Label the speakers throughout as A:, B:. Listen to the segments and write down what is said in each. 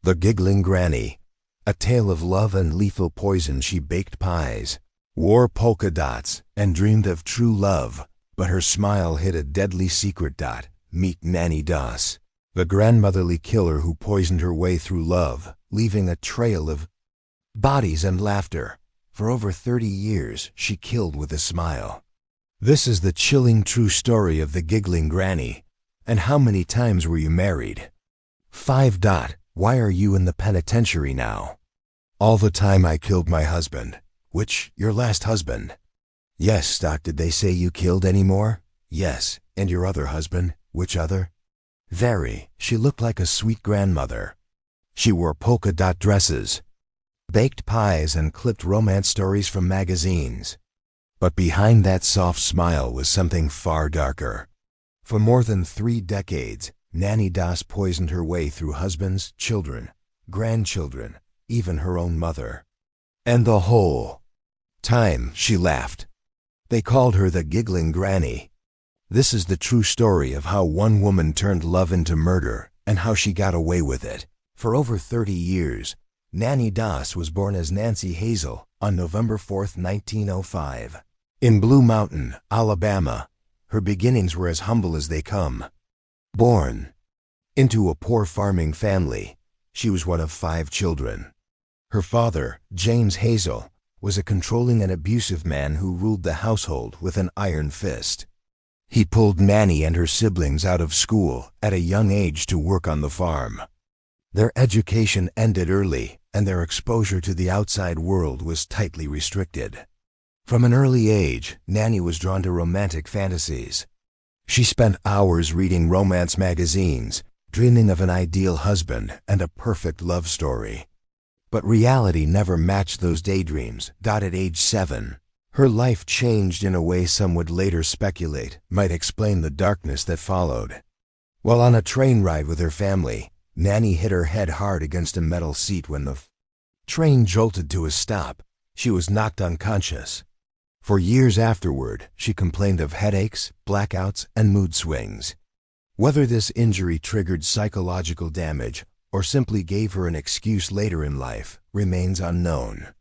A: The Giggling Granny. A tale of love and lethal poison. She baked pies, wore polka dots, and dreamed of true love, but her smile hid a deadly secret. Meet Nannie Doss, the grandmotherly killer who poisoned her way through love, leaving a trail of bodies and laughter. For over 30 years, she killed with a smile. This is the chilling true story of the Giggling Granny. And how many times were you married? 5. Why are you in the penitentiary now? All the time I killed my husband. Which, your last husband? Yes. Did they say you killed any more? Yes. And your other husband? Which other? Very. She looked like a sweet grandmother. She wore polka dot dresses, baked pies, and clipped romance stories from magazines. But behind that soft smile was something far darker. For more than 3 decades, Nannie Doss poisoned her way through husbands, children, grandchildren, even her own mother. And the whole time she laughed. They called her the Giggling Granny. This is the true story of how one woman turned love into murder and how she got away with it. For over 30 years, Nannie Doss was born as Nancy Hazel on November 4, 1905. In Blue Mountain, Alabama. Her beginnings were as humble as they come. Born into a poor farming family, she was one of 5 children. Her father, James Hazel, was a controlling and abusive man who ruled the household with an iron fist. He pulled Nannie and her siblings out of school at a young age to work on the farm. Their education ended early, and their exposure to the outside world was tightly restricted. From an early age, Nannie was drawn to romantic fantasies. She spent hours reading romance magazines, dreaming of an ideal husband and a perfect love story. But reality never matched those daydreams. At age 7, her life changed in a way some would later speculate might explain the darkness that followed. While on a train ride with her family, Nannie hit her head hard against a metal seat. When the train jolted to a stop, she was knocked unconscious. For years afterward, she complained of headaches, blackouts, and mood swings. Whether this injury triggered psychological damage or simply gave her an excuse later in life remains unknown.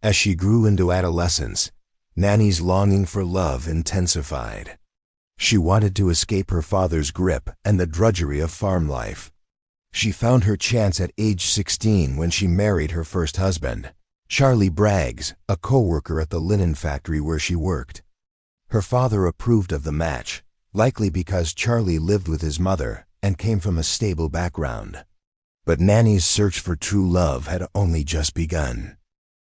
A: As she grew into adolescence, Nannie's longing for love intensified. She wanted to escape her father's grip and the drudgery of farm life. She found her chance at age 16 when she married her first husband, Charlie Braggs, a co-worker at the linen factory where she worked. Her father approved of the match, likely because Charlie lived with his mother and came from a stable background. But Nannie's search for true love had only just begun.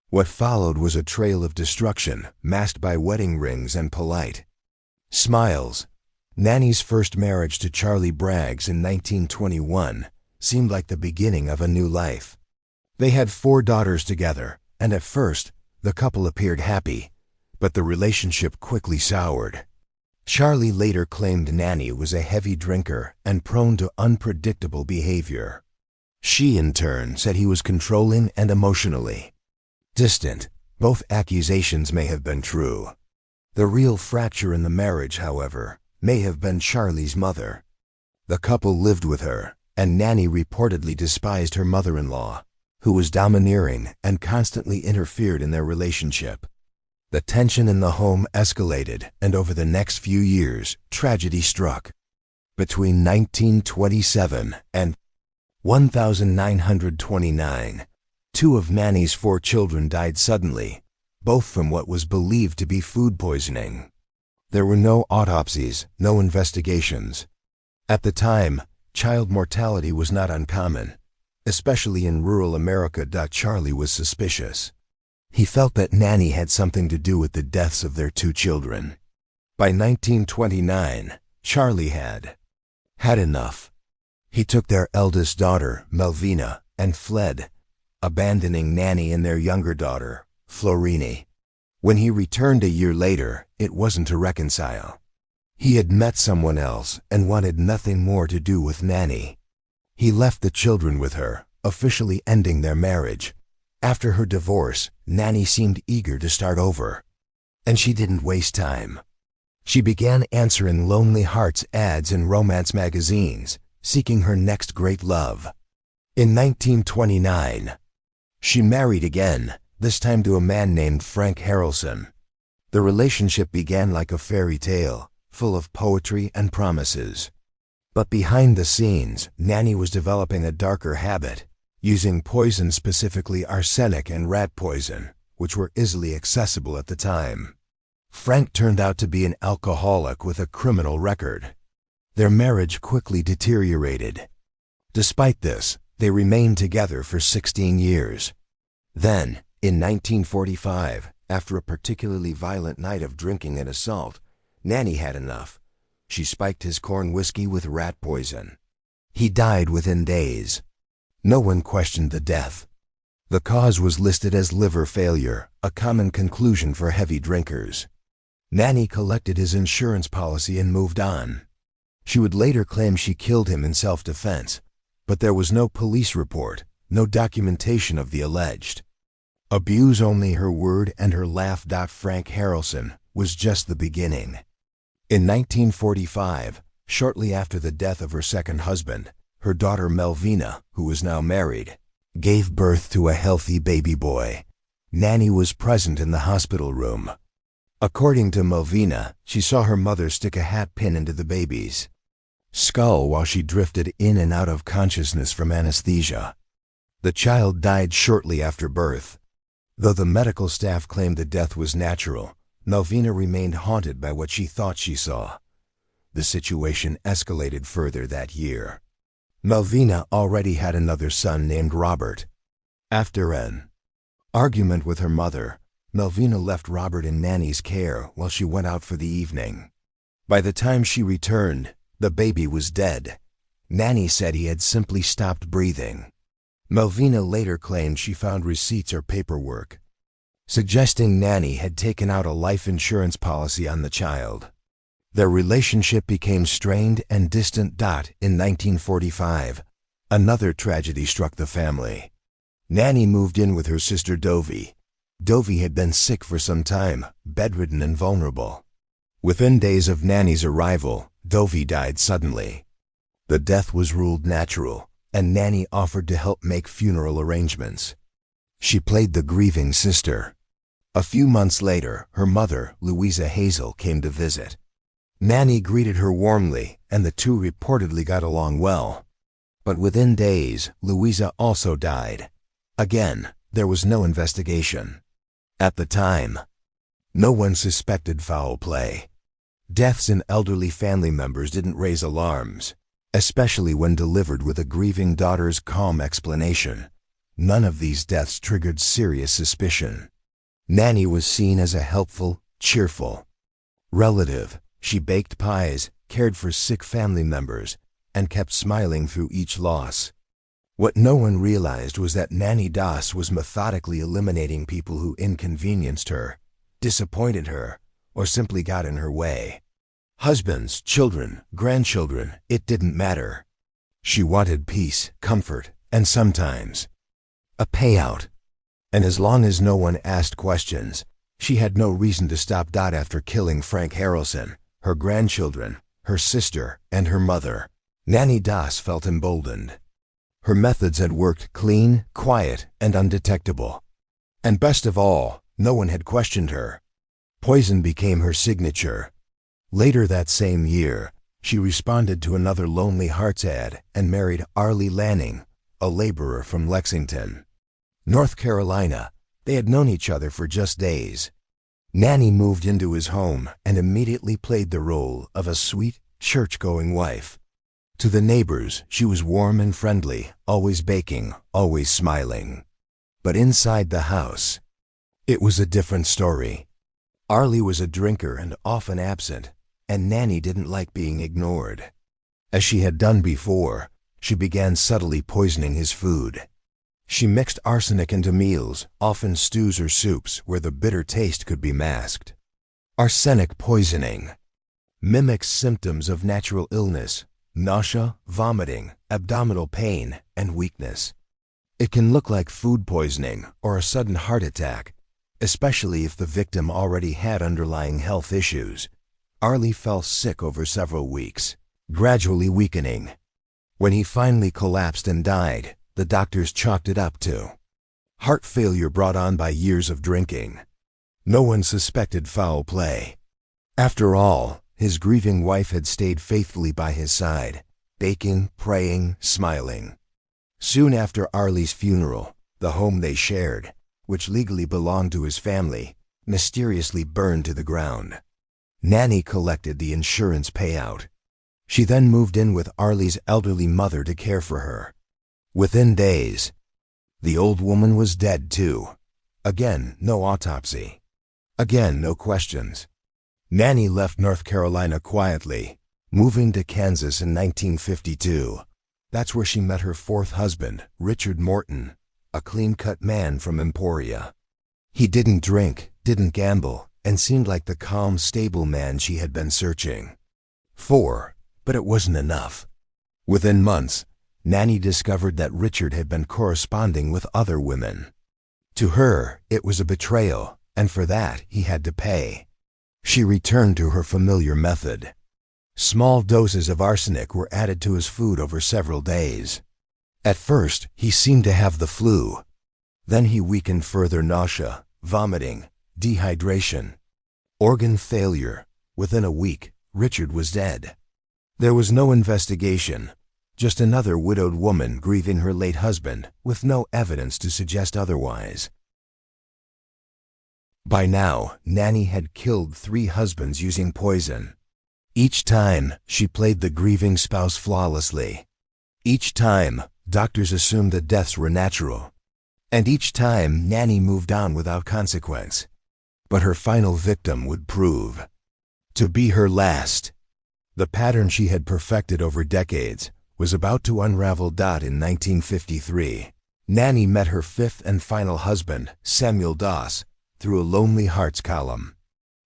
A: What followed was a trail of destruction, masked by wedding rings and polite smiles. Nannie's first marriage to Charlie Braggs in 1921 seemed like the beginning of a new life. They had 4 daughters together, and at first, the couple appeared happy, but the relationship quickly soured. Charlie later claimed Nannie was a heavy drinker and prone to unpredictable behavior. She, in turn, said he was controlling and emotionally distant. Both accusations may have been true. The real fracture in the marriage, however, may have been Charlie's mother. The couple lived with her, and Nannie reportedly despised her mother-in-law, who was domineering and constantly interfered in their relationship. The tension in the home escalated, and over the next few years, tragedy struck. Between 1927 and 1929, 2 of Nannie's 4 children died suddenly, both from what was believed to be food poisoning. There were no autopsies, no investigations. At the time, child mortality was not uncommon, especially in rural America. Charlie was suspicious. He felt that Nannie had something to do with the deaths of their 2 children. By 1929, Charlie had enough. He took their eldest daughter, Melvina, and fled, abandoning Nannie and their younger daughter, Florini. When he returned a year later, it wasn't to reconcile. He had met someone else and wanted nothing more to do with Nannie. He left the children with her, officially ending their marriage. After her divorce, Nannie seemed eager to start over. And she didn't waste time. She began answering Lonely Hearts ads in romance magazines, seeking her next great love. In 1929, she married again, this time to a man named Frank Harrelson. The relationship began like a fairy tale, full of poetry and promises. But behind the scenes, Nannie was developing a darker habit, using poison, specifically arsenic and rat poison, which were easily accessible at the time. Frank turned out to be an alcoholic with a criminal record. Their marriage quickly deteriorated. Despite this, they remained together for 16 years. Then, in 1945, after a particularly violent night of drinking and assault, Nannie had enough. She spiked his corn whiskey with rat poison. He died within days. No one questioned the death. The cause was listed as liver failure, a common conclusion for heavy drinkers. Nannie collected his insurance policy and moved on. She would later claim she killed him in self-defense, but there was no police report, no documentation of the alleged. Abuse only her word and her laugh. Frank Harrelson was just the beginning. In 1945, shortly after the death of her second husband, her daughter Melvina, who was now married, gave birth to a healthy baby boy. Nannie was present in the hospital room. According to Melvina, she saw her mother stick a hat pin into the baby's skull while she drifted in and out of consciousness from anesthesia. The child died shortly after birth. Though the medical staff claimed the death was natural, Melvina remained haunted by what she thought she saw. The situation escalated further that year. Melvina already had another son named Robert. After an argument with her mother, Melvina left Robert in Nannie's care while she went out for the evening. By the time she returned, the baby was dead. Nannie said he had simply stopped breathing. Melvina later claimed she found receipts or paperwork, suggesting Nannie had taken out a life insurance policy on the child. Their relationship became strained and distant. In 1945, another tragedy struck the family. Nannie moved in with her sister Dovie. Dovie had been sick for some time, bedridden and vulnerable. Within days of Nannie's arrival, Dovie died suddenly. The death was ruled natural, and Nannie offered to help make funeral arrangements. She played the grieving sister. A few months later, her mother, Louisa Hazel, came to visit. Nannie greeted her warmly, and the two reportedly got along well. But within days, Louisa also died. Again, there was no investigation. At the time, no one suspected foul play. Deaths in elderly family members didn't raise alarms, especially when delivered with a grieving daughter's calm explanation. None of these deaths triggered serious suspicion. Nannie was seen as a helpful, cheerful relative. She baked pies, cared for sick family members, and kept smiling through each loss. What no one realized was that Nannie Doss was methodically eliminating people who inconvenienced her, disappointed her, or simply got in her way. Husbands, children, grandchildren, it didn't matter. She wanted peace, comfort, and sometimes a payout. And as long as no one asked questions, she had no reason to stop. After killing Frank Harrelson, her grandchildren, her sister, and her mother, Nannie Doss felt emboldened. Her methods had worked clean, quiet, and undetectable. And best of all, no one had questioned her. Poison became her signature. Later that same year, she responded to another Lonely Hearts ad and married Arlie Lanning, a laborer from Lexington, North Carolina. They had known each other for just days. Nannie moved into his home and immediately played the role of a sweet, church-going wife. To the neighbors, she was warm and friendly, always baking, always smiling. But inside the house, it was a different story. Arlie was a drinker and often absent, and Nannie didn't like being ignored. As she had done before, she began subtly poisoning his food. She mixed arsenic into meals, often stews or soups, where the bitter taste could be masked. Arsenic poisoning mimics symptoms of natural illness: nausea, vomiting, abdominal pain, and weakness. It can look like food poisoning or a sudden heart attack, especially if the victim already had underlying health issues. Arlie fell sick over several weeks, gradually weakening. When he finally collapsed and died, the doctors chalked it up to heart failure brought on by years of drinking. No one suspected foul play. After all, his grieving wife had stayed faithfully by his side, baking, praying, smiling. Soon after Arlie's funeral, the home they shared, which legally belonged to his family, mysteriously burned to the ground. Nannie collected the insurance payout. She then moved in with Arlie's elderly mother to care for her. Within days, the old woman was dead too. Again, no autopsy. Again, no questions. Nannie left North Carolina quietly, moving to Kansas in 1952. That's where she met her fourth husband, Richard Morton, a clean-cut man from Emporia. He didn't drink, didn't gamble, and seemed like the calm, stable man she had been searching for. But it wasn't enough. Within months, Nannie discovered that Richard had been corresponding with other women. To her, it was a betrayal, and for that he had to pay. She returned to her familiar method. Small doses of arsenic were added to his food over several days. At first, he seemed to have the flu. Then he weakened further: nausea, vomiting, dehydration, organ failure. Within a week, Richard was dead. There was no investigation, just another widowed woman grieving her late husband with no evidence to suggest otherwise. By now, Nannie had killed 3 husbands using poison. Each time, she played the grieving spouse flawlessly. Each time, doctors assumed the deaths were natural. And each time, Nannie moved on without consequence. But her final victim would prove to be her last. The pattern she had perfected over decades was about to unravel. In 1953, Nannie met her 5th and final husband, Samuel Doss, through a Lonely Hearts column.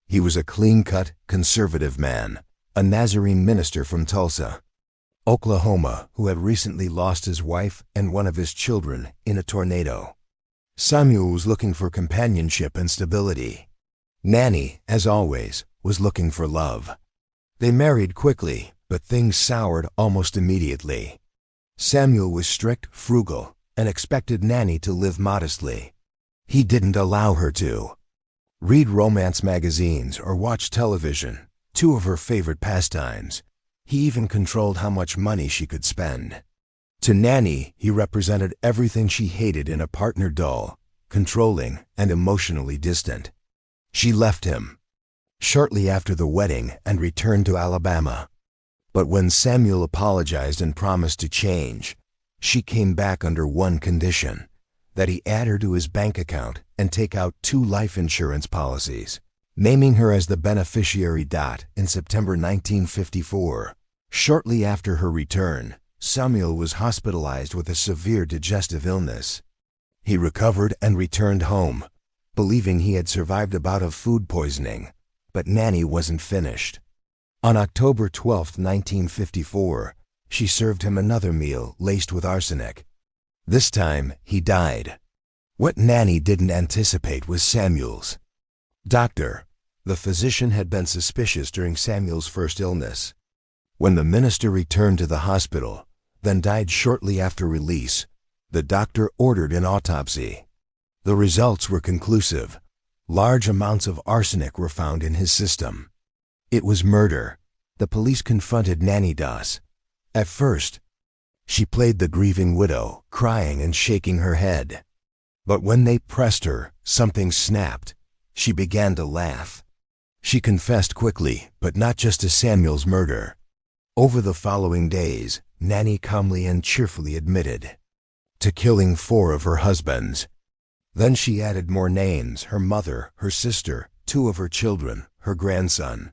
A: He was a clean-cut, conservative man, a Nazarene minister from Tulsa, Oklahoma, who had recently lost his wife and one of his children in a tornado. Samuel was looking for companionship and stability. Nannie, as always, was looking for love. They married quickly, but things soured almost immediately. Samuel was strict, frugal, and expected Nannie to live modestly. He didn't allow her to read romance magazines or watch television, 2 of her favorite pastimes. He even controlled how much money she could spend. To Nannie, he represented everything she hated in a partner: dull, controlling, and emotionally distant. She left him shortly after the wedding and returned to Alabama. But when Samuel apologized and promised to change, she came back under one condition: that he add her to his bank account and take out 2 life insurance policies, naming her as the beneficiary. In September 1954, shortly after her return, Samuel was hospitalized with a severe digestive illness. He recovered and returned home, believing he had survived a bout of food poisoning. But Nannie wasn't finished. On October 12, 1954, she served him another meal laced with arsenic. This time, he died. What Nannie didn't anticipate was Samuel's doctor. The physician had been suspicious during Samuel's first illness. When the minister returned to the hospital, then died shortly after release, the doctor ordered an autopsy. The results were conclusive. Large amounts of arsenic were found in his system. It was murder. The police confronted Nannie Doss. At first, she played the grieving widow, crying and shaking her head. But when they pressed her, something snapped. She began to laugh. She confessed quickly, but not just to Samuel's murder. Over the following days, Nannie calmly and cheerfully admitted to killing 4 of her husbands. Then she added more names: her mother, her sister, 2 of her children, her grandson.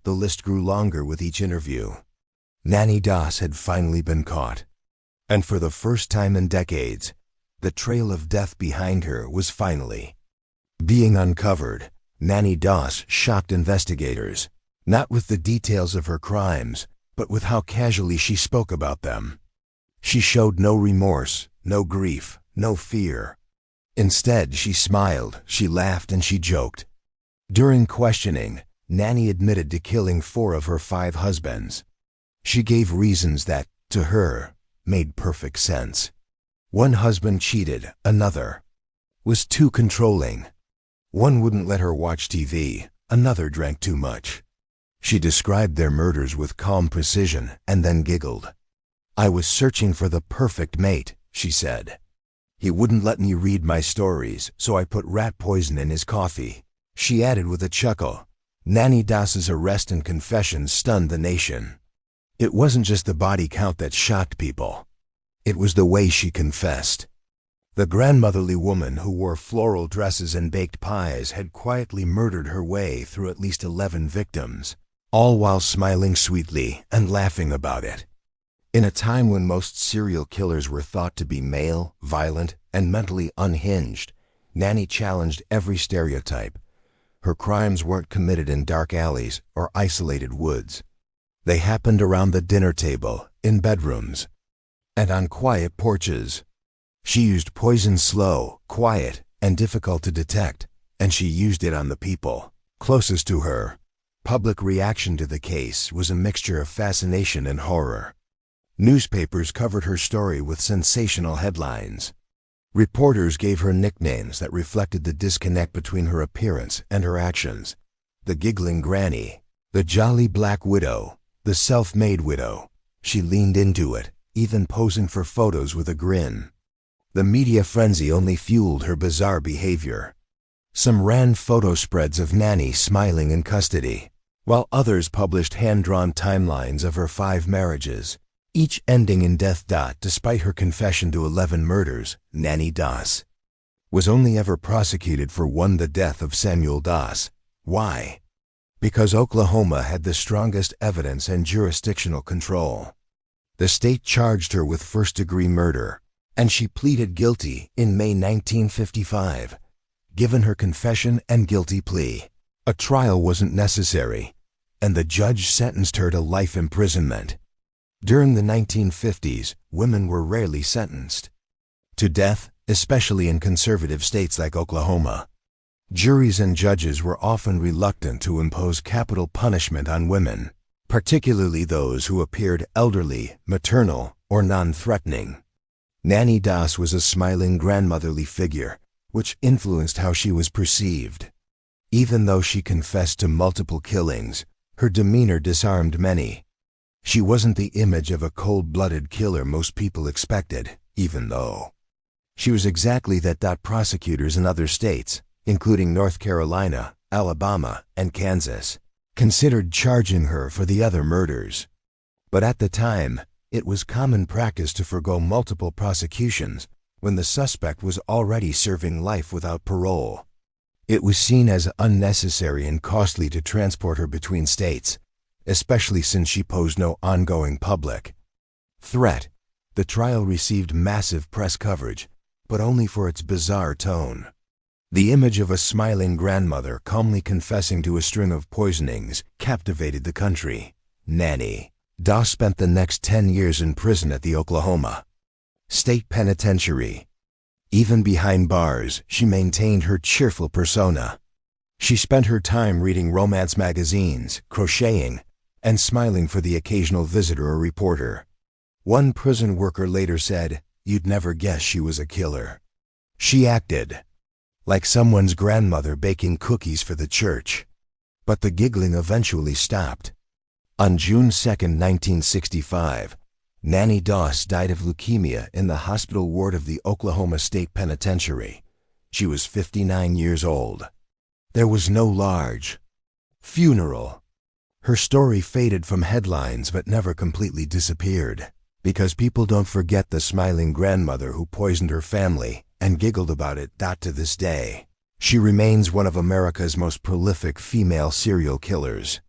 A: The list grew longer with each interview. Nannie Doss had finally been caught. And for the first time in decades, the trail of death behind her was finally being uncovered. Nannie Doss shocked investigators, not with the details of her crimes, but with how casually she spoke about them. She showed no remorse, no grief, no fear. Instead, she smiled, she laughed, and she joked. During questioning, Nannie admitted to killing 4 of her 5 husbands. She gave reasons that, to her, made perfect sense. One husband cheated, another was too controlling. One wouldn't let her watch TV, another drank too much. She described their murders with calm precision and then giggled. I was searching for the perfect mate, she said. He wouldn't let me read my stories, so I put rat poison in his coffee. She added with a chuckle. Nannie Doss's arrest and confession stunned the nation. It wasn't just the body count that shocked people. It was the way she confessed. The grandmotherly woman who wore floral dresses and baked pies had quietly murdered her way through at least 11 victims, all while smiling sweetly and laughing about it. In a time when most serial killers were thought to be male, violent, and mentally unhinged, Nannie challenged every stereotype. Her crimes weren't committed in dark alleys or isolated woods. They happened around the dinner table, in bedrooms, and on quiet porches. She used poison slow, quiet, and difficult to detect, and she used it on the people closest to her. Public reaction to the case was a mixture of fascination and horror. Newspapers covered her story with sensational headlines. Reporters gave her nicknames that reflected the disconnect between her appearance and her actions. The Giggling Granny, the Jolly Black Widow, the Self-Made Widow. She leaned into it, even posing for photos with a grin. The media frenzy only fueled her bizarre behavior. Some ran photo spreads of Nannie smiling in custody, while others published hand-drawn timelines of her 5 marriages, each ending in death. Despite her confession to 11 murders, Nannie Doss was only ever prosecuted for one, the death of Samuel Doss. Why? Because Oklahoma had the strongest evidence and jurisdictional control. The state charged her with first-degree murder, and she pleaded guilty in May 1955. Given her confession and guilty plea, a trial wasn't necessary, and the judge sentenced her to life imprisonment. During the 1950s, women were rarely sentenced to death, especially in conservative states like Oklahoma. Juries and judges were often reluctant to impose capital punishment on women, particularly those who appeared elderly, maternal, or non-threatening. Nannie Doss was a smiling grandmotherly figure, which influenced how she was perceived. Even though she confessed to multiple killings, her demeanor disarmed many. She wasn't the image of a cold-blooded killer most people expected, even though she was exactly that. Prosecutors in other states, including North Carolina, Alabama, and Kansas, considered charging her for the other murders. But at the time, it was common practice to forgo multiple prosecutions when the suspect was already serving life without parole. It was seen as unnecessary and costly to transport her between states, especially since she posed no ongoing public threat. The trial received massive press coverage, but only for its bizarre tone. The image of a smiling grandmother calmly confessing to a string of poisonings captivated the country. Nannie Doss spent the next 10 years in prison at the Oklahoma State Penitentiary. Even behind bars, she maintained her cheerful persona. She spent her time reading romance magazines, crocheting, and smiling for the occasional visitor or reporter. One prison worker later said, "You'd never guess she was a killer. She acted like someone's grandmother baking cookies for the church." But the giggling eventually stopped. On June 2, 1965, Nannie Doss died of leukemia in the hospital ward of the Oklahoma State Penitentiary. She was 59 years old. There was no large funeral. Her story faded from headlines but never completely disappeared, because people don't forget the smiling grandmother who poisoned her family and giggled about it. To this day, she remains one of America's most prolific female serial killers,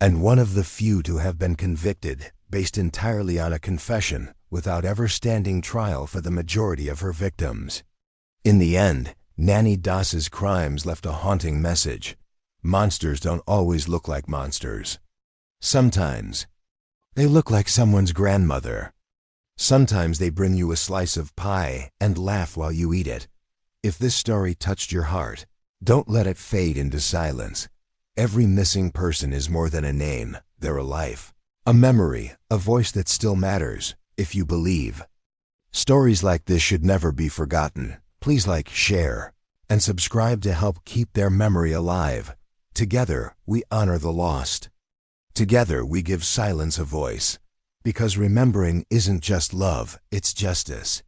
A: and one of the few to have been convicted based entirely on a confession without ever standing trial for the majority of her victims. In the end, Nannie Doss's crimes left a haunting message. Monsters don't always look like monsters. Sometimes they look like someone's grandmother. Sometimes they bring you a slice of pie and laugh while you eat it. If this story touched your heart, don't let it fade into silence. Every missing person is more than a name, they're a life, a memory, a voice that still matters, if you believe. Stories like this should never be forgotten. Please like, share, and subscribe to help keep their memory alive. Together, we honor the lost. Together, we give silence a voice. Because remembering isn't just love, it's justice.